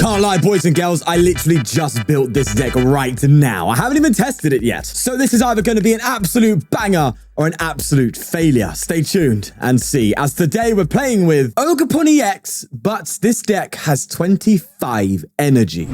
Can't lie, boys and girls, I literally just built this deck right now. I haven't even tested it yet. So this is either going to be an absolute banger or an absolute failure. Stay tuned and see, as today we're playing with Ogerpon EX, but this deck has 25 energy.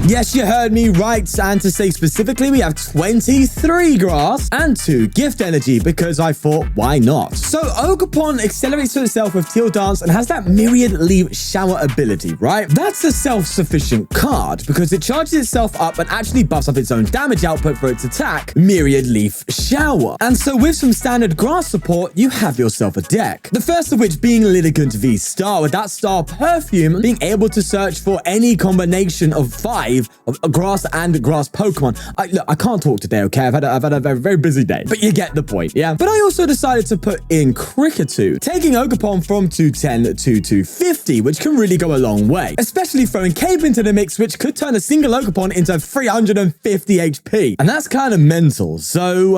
Yes, you heard me right, and to say specifically, we have 23 grass and 2 gift energy, because I thought, why not? So Ogerpon accelerates to itself with Teal Dance and has that Myriad Leaf Shower ability, right? That's a self-sufficient card because it charges itself up and actually buffs up its own damage output for its attack, Myriad Leaf Shower. And so with some standard grass support, you have yourself a deck. The first of which being Lilligant VSTAR, with that star perfume being able to search for any combination of 5 of grass and grass Pokemon. Look, I can't talk today, okay? I've had a very, very busy day, but you get the point, yeah? But I also decided to put in Kricketune, taking Ogerpon from 210 to 250, which can really go a long way, especially throwing Cape into the mix, which could turn a single Ogerpon into 350 HP. And that's kind of mental. So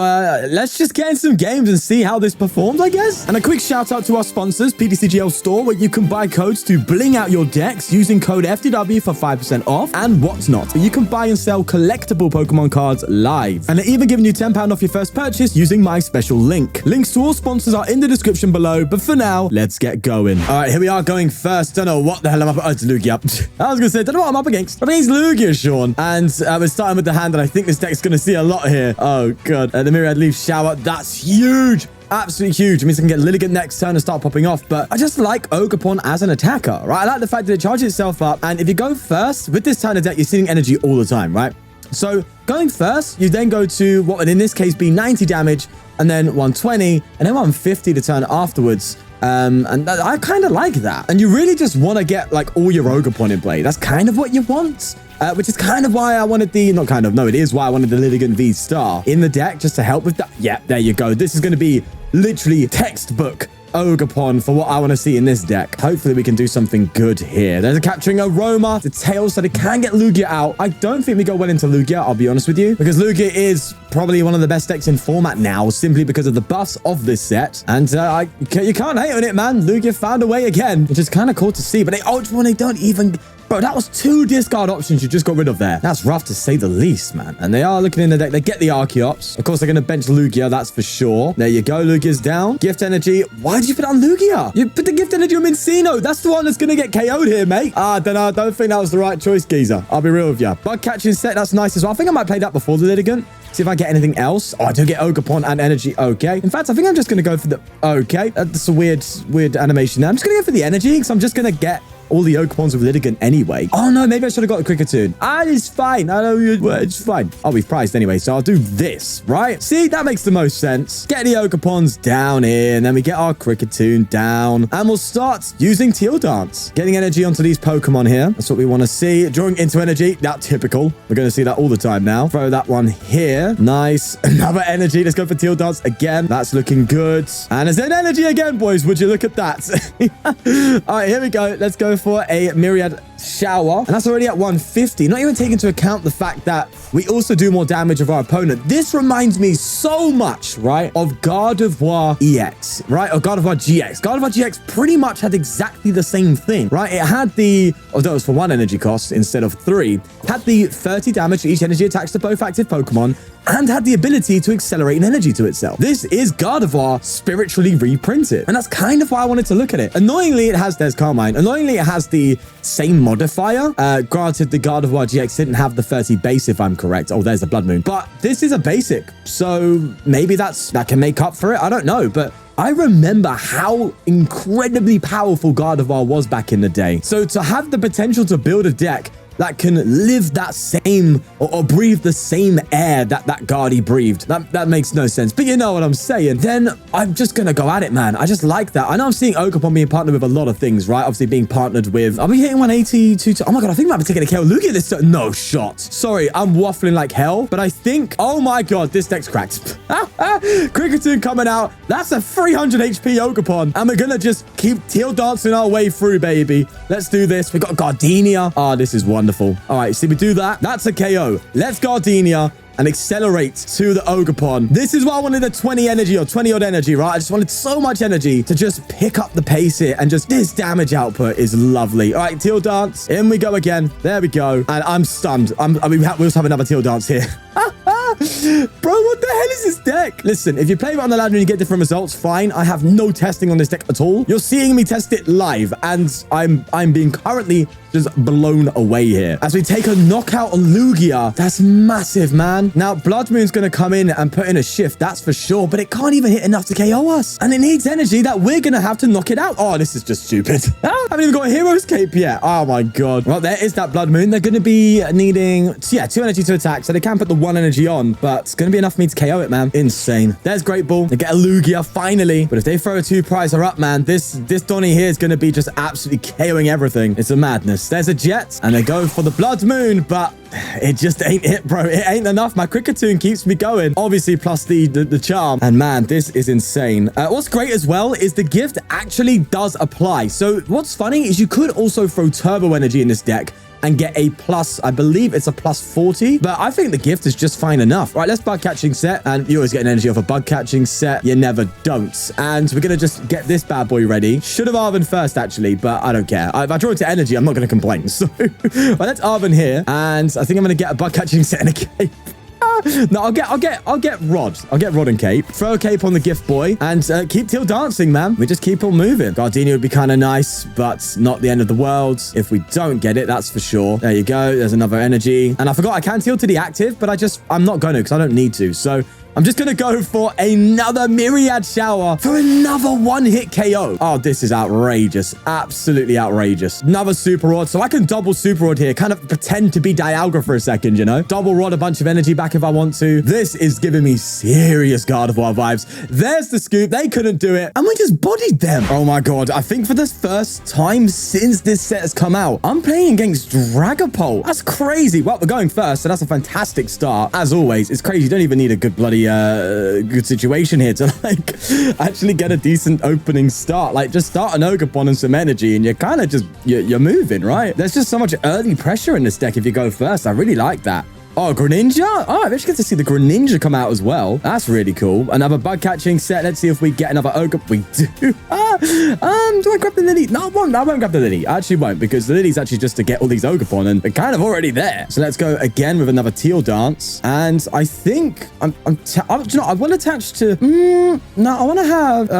let's just get in some games and see how this performs, I guess. And a quick shout out to our sponsors, ptcgl store, where you can buy codes to bling out your decks using code FTW for 5% off and whatnot. But you can buy and sell collectible Pokemon cards live. And they're even giving you £10 off your first purchase using my special link. Links to all sponsors are in the description below, but for now, let's get going. All right, here we are going first. Don't know what the hell I'm up against. Oh, it's Lugia. I was going to say, don't know what I'm up against. I mean, it's Lugia, Sean. And we're starting with the hand, and I think this deck's going to see a lot here. Oh, God. The Myriad Leaf Shower, that's huge. Absolutely huge. It means I can get Lilligant next turn and start popping off, but I just like Ogerpon as an attacker, right? I like the fact that it charges itself up, and if you go first, with this kind of deck, you're seeing energy all the time, right? So going first, you then go to what would in this case be 90 damage, and then 120, and then 150 to turn afterwards. And I kind of like that. And you really just want to get like all your Ogerpon in play. That's kind of what you want. Which is kind of why I wanted the, not kind of, no, it is why I wanted the Lilligant VSTAR in the deck, just to help with that. Yeah, there you go. This is going to be literally textbook Ogerpon for what I want to see in this deck. Hopefully we can do something good here. There's a capturing Aroma, the tail, so they can get Lugia out. I don't think we go well into Lugia, I'll be honest with you, because Lugia is probably one of the best decks in format now, simply because of the buffs of this set. And you can't hate on it, man. Lugia found a way again, which is kind of cool to see, but they ultra one, they don't even... Bro, that was 2 discard options you just got rid of there. That's rough to say the least, man. And they are looking in the deck. They get the Archeops. Of course, they're going to bench Lugia, that's for sure. There you go. Lugia's down. Gift Energy. Why did you put on Lugia? You put the Gift Energy on Mincino. That's the one that's going to get KO'd here, mate. I don't think that was the right choice, geezer. I'll be real with you. Bug Catching Set. That's nice as well. I think I might play that before the Lilligant. See if I get anything else. Oh, I do get Ogerpon and energy. Okay. In fact, I think I'm just going to go for the... Okay. That's a weird animation there. I'm just going to go for the energy because I'm just going to get all the Ogerpons with Lilligant anyway. Oh, no, maybe I should have got the Kricketune. It's fine. I know it's fine. Oh, we've priced anyway, so I'll do this, right? See, that makes the most sense. Get the Ogerpons down here, and then we get our Kricketune down, and we'll start using Teal Dance. Getting energy onto these Pokemon here. That's what we want to see. Drawing into energy. That's typical. We're going to see that all the time now. Throw that one here. Nice. Another energy. Let's go for Teal Dance again. That's looking good. And there's an energy again, boys. Would you look at that? All right, here we go. Let's go for a Myriad Shower, and that's already at 150, not even taking into account the fact that we also do more damage of our opponent. This reminds me so much, right, of Gardevoir EX, right, or Gardevoir GX. Gardevoir GX pretty much had exactly the same thing, right? It had the, although it was for 1 energy cost instead of 3, had the 30 damage to each energy attacks to both active Pokemon, and had the ability to accelerate an energy to itself. This is Gardevoir spiritually reprinted, and that's kind of why I wanted to look at it. Annoyingly, it has, there's Carmine, annoyingly it has the same modifier. Granted, the Gardevoir GX didn't have the 30 base, if I'm correct. Oh, there's the Blood Moon. But this is a basic, so maybe that can make up for it. I don't know, but I remember how incredibly powerful Gardevoir was back in the day. So to have the potential to build a deck that can live that same or breathe the same air that Guardy breathed. That makes no sense. But you know what I'm saying. Then I'm just going to go at it, man. I just like that. I know I'm seeing Ogerpon being partnered with a lot of things, right? Obviously being partnered with... Are we hitting 180? Oh my God, I think I might be taking a KO. Look at this. No shot. Sorry, I'm waffling like hell. But I think... Oh my God, this deck's cracked. Kricketune coming out. That's a 300 HP Ogerpon. And we're going to just keep Teal dancing our way through, baby. Let's do this. We got Gardenia. Oh, this is wonderful. All right, see, we do that. That's a KO. Let's Gardenia. and accelerate to the Ogerpon. This is why I wanted a 20 energy or 20 odd energy, right? I just wanted so much energy to just pick up the pace here, and just this damage output is lovely. All right, Teal Dance. In we go again. There we go. And I'm stunned. I mean, we also have another Teal Dance here. Bro, what the hell is this deck? Listen, if you play it on the ladder and you get different results, fine. I have no testing on this deck at all. You're seeing me test it live, and I'm being currently just blown away here. As we take a knockout on Lugia, that's massive, man. Now, Blood Moon's going to come in and put in a shift, that's for sure, but it can't even hit enough to KO us. And it needs energy that we're going to have to knock it out. Oh, this is just stupid. I haven't even got a Hero's Cape yet. Oh, my God. Well, there is that Blood Moon. They're going to be needing, yeah, 2 energy to attack, so they can put the 1 energy on, but it's going to be enough for me to KO it, man. Insane. There's Great Ball. They get a Lugia, finally. But if they throw a 2-prizer up, man, this Donnie here is going to be just absolutely KOing everything. It's a madness. There's a Jet, and they go for the Blood Moon, but it just ain't it, bro. It ain't enough. My Kricketune keeps me going. Obviously, plus the charm. And man, this is insane. What's great as well is the gift actually does apply. So what's funny is you could also throw Turbo Energy in this deck and get a plus, I believe it's a plus 40, but I think the gift is just fine enough. All right, let's Bug Catching Set, and you always get an energy off a Bug Catching Set. You never don't. And we're going to just get this bad boy ready. Should have Arven first, actually, but I don't care. If I draw it to energy, I'm not going to complain. So, well, that's Arven here, and I think I'm going to get a Bug Catching Set and a cape. No, I'll get Rod. I'll get Rod and Cape. Throw a Cape on the gift boy and keep Teal dancing, man. We just keep on moving. Gardenia would be kind of nice, but not the end of the world. If we don't get it, that's for sure. There you go. There's another energy. And I forgot I can Teal to the active, but I'm not going to because I don't need to. So I'm just going to go for another Myriad Shower for another 1-hit KO. Oh, this is outrageous. Absolutely outrageous. Another Super Rod. So I can double Super Rod here. Kind of pretend to be Dialga for a second, you know? Double Rod a bunch of energy back if I want to. This is giving me serious Gardevoir vibes. There's the scoop. They couldn't do it. And we just bodied them. Oh my God. I think for the first time since this set has come out, I'm playing against Dragapult. That's crazy. Well, we're going first, so that's a fantastic start. As always, it's crazy. You don't even need a good bloody good situation here to like actually get a decent opening start. Like just start an Ogerpon and some energy and you're kind of just you're moving, right? There's just so much early pressure in this deck if you go first. I really like that. Oh, Greninja? Oh, I actually get to see the Greninja come out as well. That's really cool. Another Bug Catching Set. Let's see if we get another Ogre. We do. Do I grab the Lily? No, I won't grab the Lily. I actually won't, because the Lily's actually just to get all these Ogerpon, and they're kind of already there. So let's go again with another Teal Dance. And I think I will attach to... no, I want to have...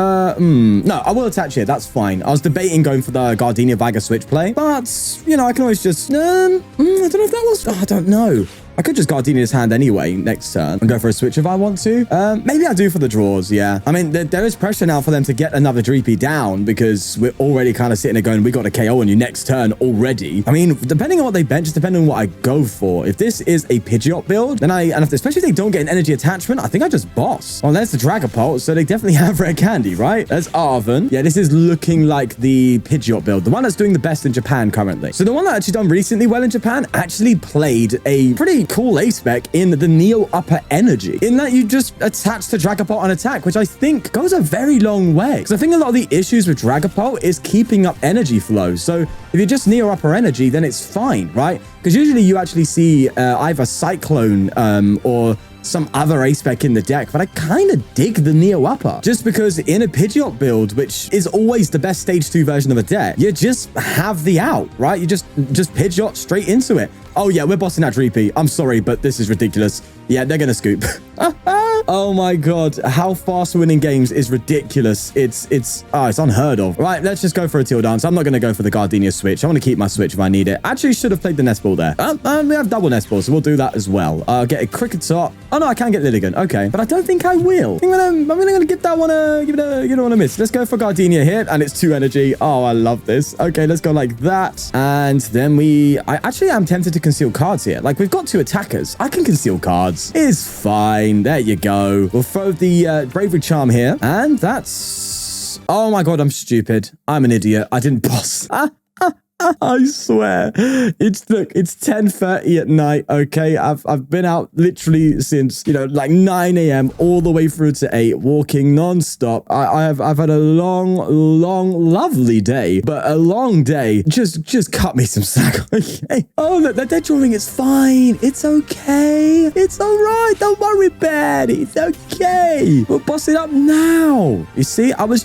no, I will attach here. That's fine. I was debating going for the Gardenia Vigor switch play, but, you know, I can always just... I don't know if that was... Oh, I don't know. I could just Gardenia's hand anyway next turn and go for a switch if I want to. Maybe I do for the draws, yeah. I mean, there is pressure now for them to get another Dreepy down because we're already kind of sitting there going, we got a KO on you next turn already. I mean, depending on what they bench, depending on what I go for. If this is a Pidgeot build, then especially if they don't get an energy attachment, I think I just boss. Well, there's the Dragapult, so they definitely have rare candy, right? There's Arven. Yeah, this is looking like the Pidgeot build, the one that's doing the best in Japan currently. So the one that actually done recently well in Japan actually played a pretty cool ace spec in the Neo Upper Energy, in that you just attach to Dragapult on attack, which I think goes a very long way. Because I think a lot of the issues with Dragapult is keeping up energy flow. So if you're just Neo Upper Energy, then it's fine, right? Because usually you actually see either Cyclone or some other ace spec in the deck, but I kind of dig the Neo Upper just because in a Pidgeot build, which is always the best stage 2 version of a deck, you just have the out, right? You just Pidgeot straight into it. Oh yeah, we're bossing that Dreepy. I'm sorry, but this is ridiculous. Yeah, they're gonna scoop. Oh my God, how fast winning games is ridiculous. It's unheard of. Right, let's just go for a Teal Dance. I'm not gonna go for the Gardenia switch. I want to keep my switch if I need it. Actually, should have played the Nest Ball there. We have double Nest Ball, so we'll do that as well. Get a Kricketot. Oh no, I can get Lilligant. Okay, but I don't think I will. I'm gonna give that one give it one a miss. Let's go for Gardenia here, and it's 2 energy. Oh, I love this. Okay, let's go like that, and then I actually am tempted to conceal cards here. Like, we've got 2 attackers. I can conceal cards. It's fine. There you go. We'll throw the Bravery Charm here, and that's... Oh my God, I'm stupid. I'm an idiot. I didn't boss. I swear. Look, it's 10:30 at night, okay? I've been out literally since, like 9 a.m. all the way through to 8, walking non-stop. I've had a long, lovely day, but a long day. Just cut me some slack, okay? Oh, look, that drawing is fine. It's okay. It's all right. Don't worry about it. It's okay. We'll boss it up now. You see, I was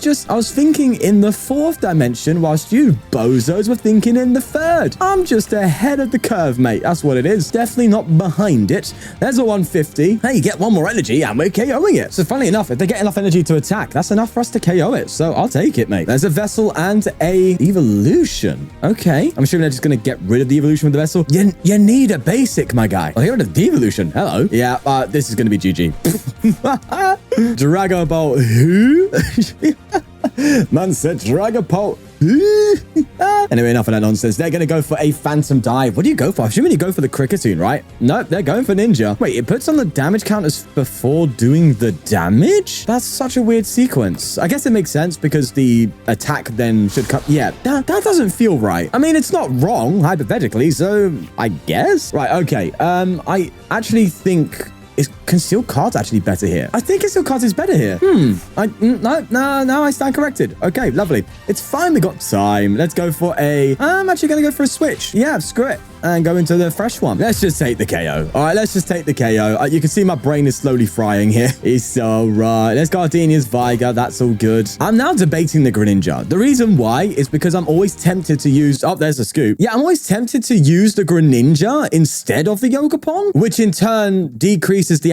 thinking in the 4th dimension whilst you bozos were thinking in the 3rd. I'm just ahead of the curve, mate. That's what it is. Definitely not behind it. There's a 150. Hey, you get one more energy and we're KOing it. So funnily enough, if they get enough energy to attack, that's enough for us to KO it. So I'll take it, mate. There's a vessel and a evolution. Okay. I'm assuming they're just going to get rid of the evolution with the vessel. You need a basic, my guy. Oh, here are the devolution. Hello. Yeah, this is going to be GG. Dragapult. Who? Man said Dragapult. Anyway, enough of that nonsense. They're going to go for a Phantom Dive. What do you go for? I'm assuming you go for the Kricketune, right? Nope, they're going for Ninja. Wait, it puts on the damage counters before doing the damage? That's such a weird sequence. I guess it makes sense because the attack then should come. Yeah, that doesn't feel right. I mean, it's not wrong, hypothetically, so I guess. Right, okay. I actually think... Is Concealed Cards actually better here? I think Concealed Cards is better here. No, I stand corrected. Okay, lovely. It's fine. We got time. Let's go for I'm actually going to go for a switch. Yeah, screw it. And go into the fresh one. Let's just take the KO. All right, let's just take the KO. You can see my brain is slowly frying here. It's all right. Let's Gardenia's Vigor. That's all good. I'm now debating the Greninja. The reason why is because I'm always tempted to use... Oh, there's a scoop. Yeah, I'm always tempted to use the Greninja instead of the Ogerpon, which in turn decreases the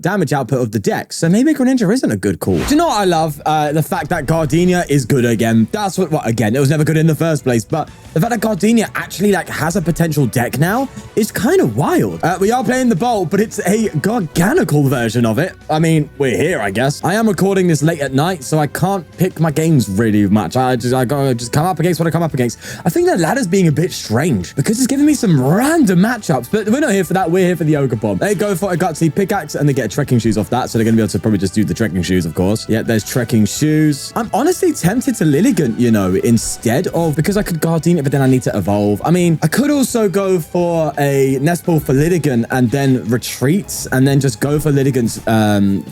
damage output of the deck. So maybe Greninja isn't a good call. Do you know what I love? The fact that Gardenia is good again. That's what... Well, again, it was never good in the first place, but the fact that Gardenia actually has a potential deck now is kind of wild. We are playing the Bolt, but it's a garganical version of it. I mean, we're here, I guess. I am recording this late at night, so I can't pick my games really much. I gotta just come up against what I come up against. I think the ladder's being a bit strange because it's giving me some random matchups, but we're not here for that. We're here for the Ogerpon. They go for a gutsy pickaxe and they get trekking shoes off that, so they're gonna be able to probably just do the trekking shoes, of course. Yeah, there's trekking shoes. I'm honestly tempted to Lilligant, instead of, because I could Gardenia, but then I need to evolve. I mean, I could also go for a Nest Ball for Lilligant and then retreat and then just go for Lilligant's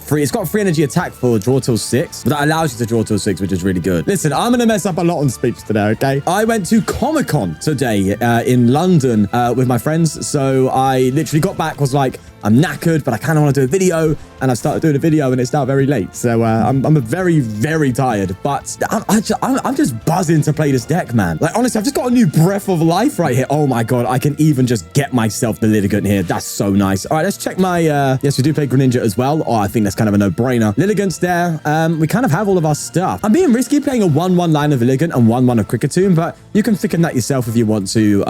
free. It's got free energy attack for draw till 6, but that allows you to draw till 6, which is really good. Listen, I'm going to mess up a lot on speech today, okay? I went to Comic-Con today in London with my friends. So I literally got back, was like, I'm knackered, but I kind of want to do a video. And I started doing a video and it's now very late. So I'm very, very tired. But I'm just buzzing to play this deck, man. Like, honestly, I've just got a new breath of life right here. Oh my God, I can even just get myself the Lilligant here. That's so nice. All right, let's check my... yes, we do play Greninja as well. Oh, I think that's kind of a no-brainer. Lilligant's there. We kind of have all of our stuff. I'm being risky playing a 1-1 line of Lilligant and 1-1 of Kricketune, but you can thicken that yourself if you want to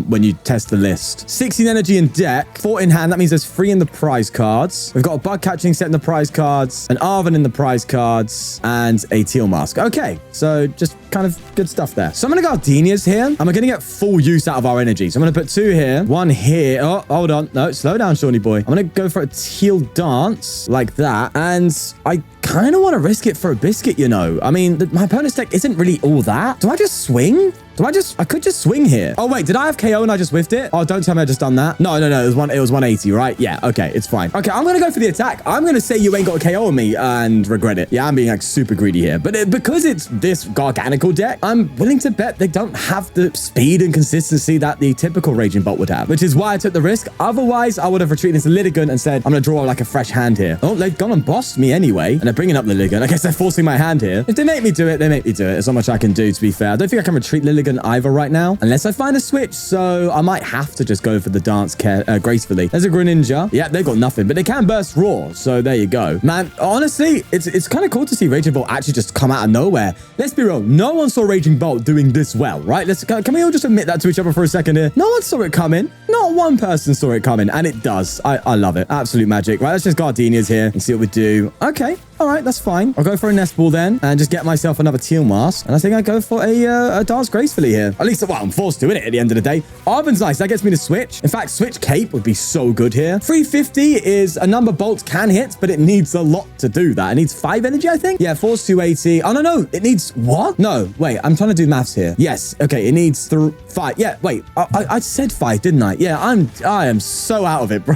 when you test the list. 16 energy in deck, 4 in hand. That means there's 3 in the prize cards. We've got a Bug Catching Set in the prize cards, an Arven in the prize cards, and a Teal mask. Okay, so just kind of good stuff there. So I'm going to Gardenia's here, and we're going to get full use out of our energy. So I'm going to put 2 here, 1 here. Oh, hold on. No, slow down, Shawnee boy. I'm going to go for a Teal dance like that, and I kind of want to risk it for a biscuit, I mean, my opponent's deck isn't really all that. Do I just swing? I could just swing here. Oh, wait, did I have KO and I just whiffed it? Oh, don't tell me I just done that. No, it was 180, right? Yeah, okay, it's fine. Okay, I'm going to go for the attack. I'm going to say you ain't got a KO on me and regret it. Yeah, I'm being super greedy here. But because it's this garganical deck, I'm willing to bet they don't have the speed and consistency that the typical Raging Bolt would have, which is why I took the risk. Otherwise, I would have retreated into Lilligant and said, I'm going to draw like a fresh hand here. Oh, they've gone and bossed me anyway, and they're bringing up Lilligant. I guess they're forcing my hand here. If they make me do it, they make me do it. There's not much I can do, to be fair. I don't think I can retreat Lilligant either right now, unless I find a switch, so I might have to just go for the dance gracefully. There's a Greninja. Yeah, they've got nothing, but they can burst raw, so there you go. Man, honestly, it's kind of cool to see Raging Bolt actually just come out of nowhere. Let's be real, no one saw Raging Bolt doing this well, right? Can we all just admit that to each other for a second here? No one saw it coming. Not one person saw it coming, and it does. I love it. Absolute magic. Right, let's just Gardenia's here and see what we do. Okay. All right, that's fine. I'll go for a Nest Ball then and just get myself another Teal mask. And I think I go for a dance gracefully here. At least, well, I'm forced to, innit, at the end of the day. Arven's nice. That gets me to switch. In fact, switch Cape would be so good here. 350 is a number Bolt can hit, but it needs a lot to do that. It needs 5 energy, I think. Yeah, Force 280. Oh, no. It needs what? No, wait. I'm trying to do maths here. Yes. Okay, it needs 5. Yeah, wait. I said 5, didn't I? Yeah, I am so out of it, bro.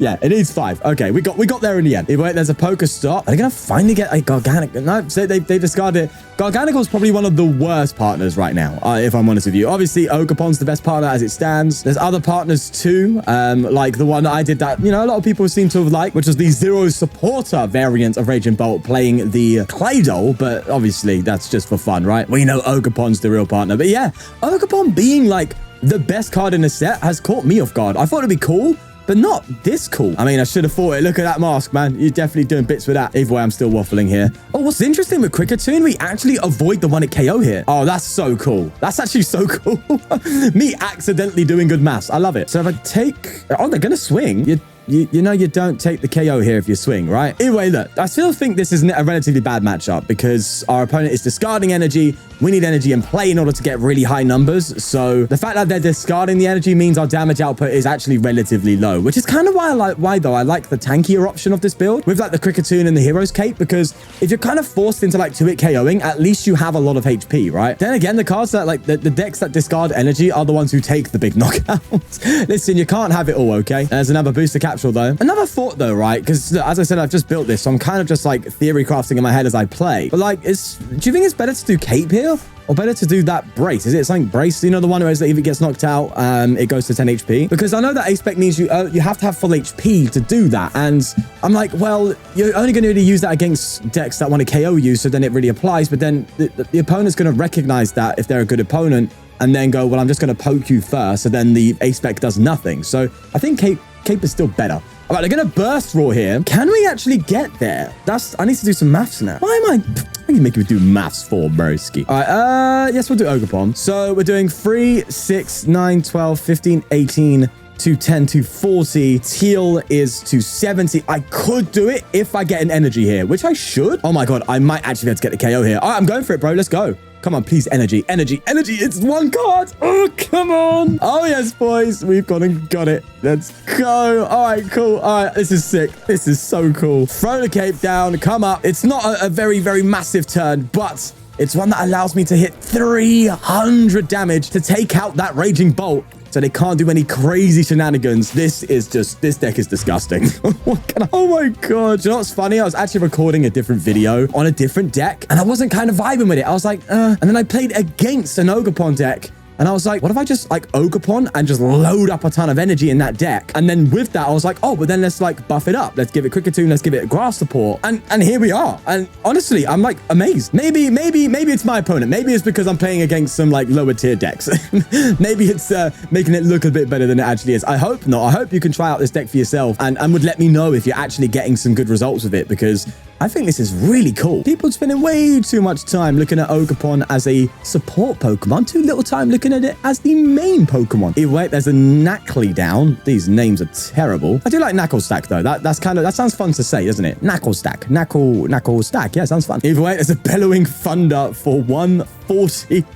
Yeah, it needs 5. Okay, we got there in the end. Wait, there's a Pokestop. Are they gonna finally get a Garganic? No, so they discarded it. Garganicle's probably one of the worst partners right now, if I'm honest with you. Obviously, Ogerpon's the best partner as it stands. There's other partners too, like the one that I did that, you know, a lot of people seem to have liked, which was the Zero Supporter variant of Raging Bolt playing the Claydol, but obviously that's just for fun, right? We know Ogerpon's the real partner, but yeah, Ogerpon being like the best card in the set has caught me off guard. I thought it'd be cool, but not this cool. I mean, I should have thought it. Look at that mask, man. You're definitely doing bits with that. Either way, I'm still waffling here. Oh, what's interesting with Kricketune, we actually avoid the one at KO here. Oh, that's so cool. That's actually so cool. Me accidentally doing good maths. I love it. So if I take... Oh, they're going to swing. You know you don't take the KO here if you swing, right? Anyway, look, I still think this is a relatively bad matchup because our opponent is discarding energy. We need energy in play in order to get really high numbers. So the fact that they're discarding the energy means our damage output is actually relatively low, which is kind of why I like the tankier option of this build with like the Kricketune and the Hero's Cape, because if you're kind of forced into like 2-hit KOing, at least you have a lot of HP, right? Then again, the cards that like the decks that discard energy are the ones who take the big knockouts. Listen, you can't have it all, okay? There's another booster capsule though. Another thought though, right? Because as I said, I've just built this, so I'm kind of just like theory crafting in my head as I play. But like, do you think it's better to do Cape here? Or better to do that brace? Is it something brace? You know, the one where it's like if it gets knocked out, it goes to 10 HP? Because I know that A-Spec means you have to have full HP to do that. And I'm like, well, you're only going to really use that against decks that want to KO you, so then it really applies. But then the opponent's going to recognize that if they're a good opponent and then go, well, I'm just going to poke you first. So then the A-Spec does nothing. So I think Cape is still better. All right, they're going to burst roar here. Can we actually get there? I need to do some maths now. Why am I making me do maths for, broski? All right, yes, we'll do Ogerpon. So we're doing 3, 6, 9, 12, 15, 18, 210, 240. Teal is 270. I could do it if I get an energy here, which I should. Oh my God, I might actually be able to get the KO here. All right, I'm going for it, bro. Let's go. Come on, please, energy. It's one card. Oh, come on. Oh, yes, boys. We've gone and got it. Let's go. All right, cool. All right, this is sick. This is so cool. Throw the cape down. Come up. It's not a very, very massive turn, but it's one that allows me to hit 300 damage to take out that Raging Bolt. So they can't do any crazy shenanigans. This deck is disgusting. Oh my God. Do you know what's funny? I was actually recording a different video on a different deck and I wasn't kind of vibing with it. I was like, and then I played against an Ogerpon deck. And I was like, what if I just like Ogerpon and just load up a ton of energy in that deck? And then with that, I was like, oh, but then let's like buff it up. Let's give it Kricketune. Let's give it grass support. And here we are. And honestly, I'm like amazed. Maybe it's my opponent. Maybe it's because I'm playing against some like lower tier decks. Maybe it's making it look a bit better than it actually is. I hope not. I hope you can try out this deck for yourself and would let me know if you're actually getting some good results with it, because I think this is really cool. People spending way too much time looking at Ogerpon as a support Pokemon, too little time looking at it as the main Pokemon. Wait, there's a Knackley down. These names are terrible. I do like Knuckle Stack though. That sounds fun to say, doesn't it? Knuckle Stack. Knuckle Stack. Yeah, sounds fun. Either way, there's a Bellowing Thunder for 140.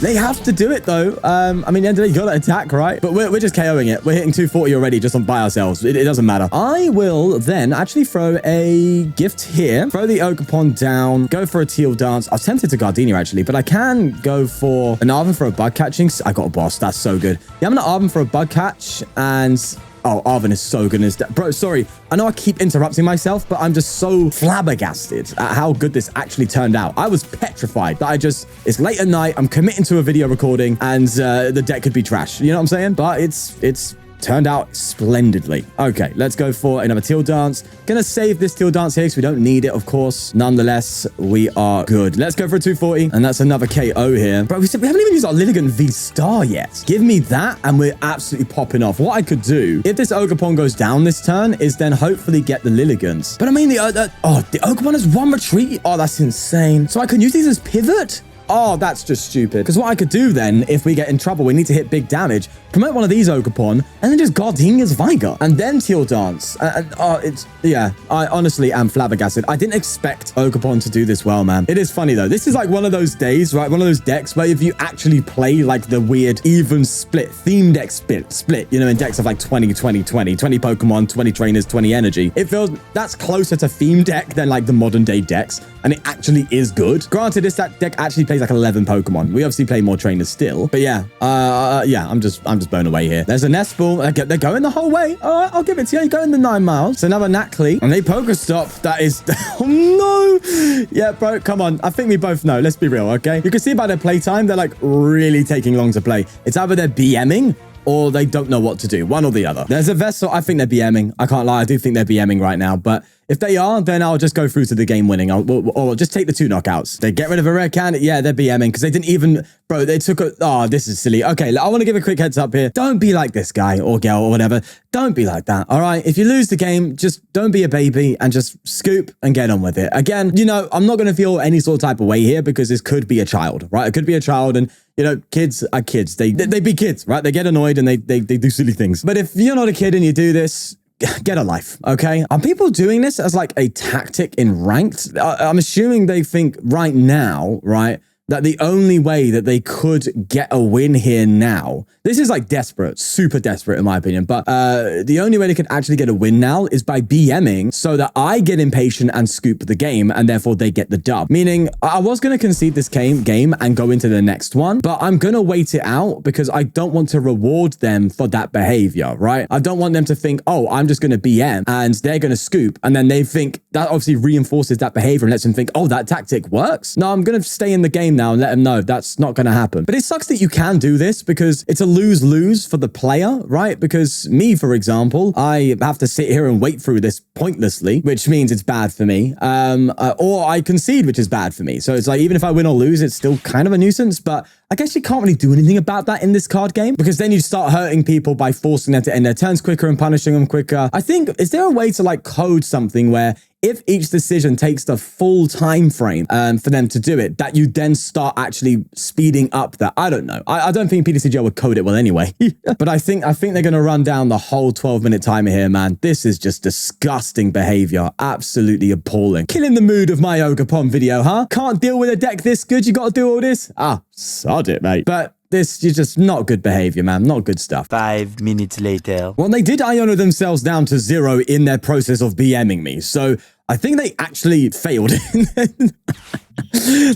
They have to do it though. I mean, at the end of the day, you got to attack, right? But we're just KOing it. We're hitting 240 already just by ourselves. It doesn't matter. I will then actually throw a gift here. Throw the Ogerpon down. Go for a Teal dance. I was tempted to Gardenia actually, but I can go for an Arven for a Bug Catching. I got a boss. That's so good. Yeah, I'm going to Arven for a Bug Catch and... Oh, Arven is so good in this deck. Bro, sorry. I know I keep interrupting myself, but I'm just so flabbergasted at how good this actually turned out. I was petrified that it's late at night, I'm committing to a video recording, and the deck could be trash. You know what I'm saying? But it's turned out splendidly. Okay, let's go for another Teal dance. Gonna save this Teal dance here because we don't need it, of course. Nonetheless, we are good. Let's go for a 240, and that's another KO here. Bro, we haven't even used our Lilligant VSTAR yet. Give me that, and we're absolutely popping off. What I could do, if this Ogerpon goes down this turn, is then hopefully get the Lilligants. But I mean, the Ogerpon has one retreat. Oh, that's insane. So I can use these as pivot? Oh, that's just stupid. Because what I could do then, if we get in trouble, we need to hit big damage, promote one of these Ogerpon, and then just Gardenia's Vigor, and then Teal Dance. I honestly am flabbergasted. I didn't expect Ogerpon to do this well, man. It is funny, though. This is like one of those days, right? One of those decks where if you actually play like the weird even split, theme deck split, you know, in decks of like 20 Pokemon, 20 trainers, 20 energy, it feels that's closer to theme deck than like the modern day decks, and it actually is good. Granted, this deck actually plays like 11 Pokemon. We obviously play more trainers still, but yeah, I'm just blown away here. There's a Nest Ball. They're going the whole way. All right, I'll give it to you. You're going the 9 miles. So another Nacli, and they Pokestop. That is, oh no. Yeah, bro, come on. I think we both know. Let's be real, okay? You can see by their playtime, they're like really taking long to play. It's either they're BMing or they don't know what to do. One or the other. There's a Vessel. I think they're BMing. I can't lie. I do think they're BMing right now, but if they are, then I'll just go through to the game winning. Or just take the 2 knockouts. They get rid of a rare can. Yeah, they're BMing because they didn't even... Bro, they took a... Oh, this is silly. Okay, I want to give a quick heads up here. Don't be like this guy or girl or whatever. Don't be like that, all right? If you lose the game, just don't be a baby and just scoop and get on with it. Again, you know, I'm not going to feel any sort of type of way here because this could be a child, right? It could be a child, and you know, kids are kids. They be kids, right? They get annoyed and they do silly things. But if you're not a kid and you do this, get a life, okay? Are people doing this as like a tactic in ranked? I'm assuming they think right now, right, that the only way that they could get a win here now, this is like desperate, super desperate in my opinion, but the only way they could actually get a win now is by BMing so that I get impatient and scoop the game and therefore they get the dub. Meaning I was going to concede this game and go into the next one, but I'm going to wait it out because I don't want to reward them for that behavior, right? I don't want them to think, oh, I'm just going to BM and they're going to scoop. And then they think that obviously reinforces that behavior and lets them think, oh, that tactic works. No, I'm going to stay in the game now and let them know that's not going to happen. But it sucks that you can do this because it's a lose-lose for the player, right? Because me, for example, I have to sit here and wait through this pointlessly, which means it's bad for me. Or I concede, which is bad for me. So it's like, even if I win or lose, it's still kind of a nuisance, but I guess you can't really do anything about that in this card game because then you start hurting people by forcing them to end their turns quicker and punishing them quicker. I think, is there a way to like code something where if each decision takes the full time frame for them to do it, that you then start actually speeding up that? I don't know. I don't think ptcgl would code it well anyway. But I think they're going to run down the whole 12-minute timer here, man. This is just disgusting behavior. Absolutely appalling. Killing the mood of my Ogerpon video, huh? Can't deal with a deck this good. You got to do all this? Ah, sod it, mate. But this is just not good behavior, man. Not good stuff. 5 minutes later. Well, they did Iono themselves down to 0 in their process of BMing me. So I think they actually failed.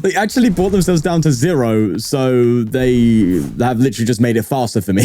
They actually brought themselves down to 0, so they have literally just made it faster for me.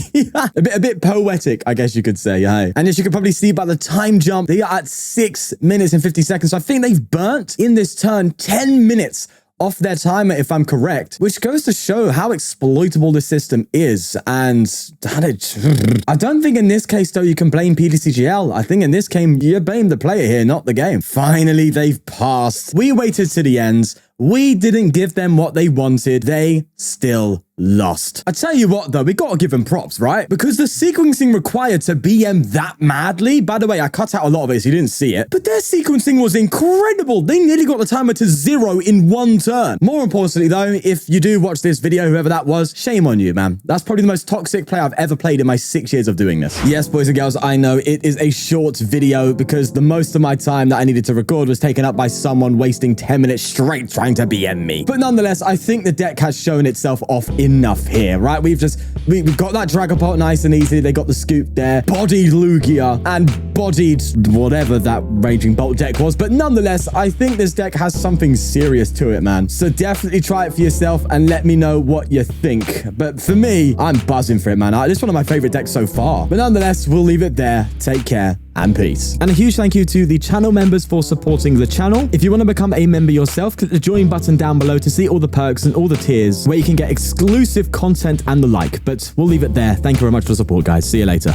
a bit poetic, I guess you could say. Hey. And as you can probably see by the time jump, they are at 6 minutes and 50 seconds. So I think they've burnt in this turn 10 minutes off their timer, if I'm correct, which goes to show how exploitable this system is. And I don't think in this case, though, you can blame ptcgl. I think in this game, you blame the player here, not the game. Finally, they've passed. We waited to the end. We didn't give them what they wanted. They still lost. I tell you what, though, we got to give them props, right? Because the sequencing required to BM that madly, by the way, I cut out a lot of it so you didn't see it, but their sequencing was incredible. They nearly got the timer to 0 in 1 turn. More importantly, though, if you do watch this video, whoever that was, shame on you, man. That's probably the most toxic play I've ever played in my 6 years of doing this. Yes, boys and girls, I know it is a short video because the most of my time that I needed to record was taken up by someone wasting 10 minutes straight trying to BM me. But nonetheless, I think the deck has shown itself off enough here, right? We've got that Dragapult nice and easy. They got the scoop there, bodied Lugia, and bodied whatever that Raging Bolt deck was. But nonetheless, I think this deck has something serious to it, man. So definitely try it for yourself and let me know what you think. But for me, I'm buzzing for it, man. This is one of my favorite decks so far. But nonetheless, we'll leave it there. Take care and peace. And a huge thank you to the channel members for supporting the channel. If you want to become a member yourself, click the join button down below to see all the perks and all the tiers where you can get exclusive content and the like. But we'll leave it there. Thank you very much for the support, guys. See you later.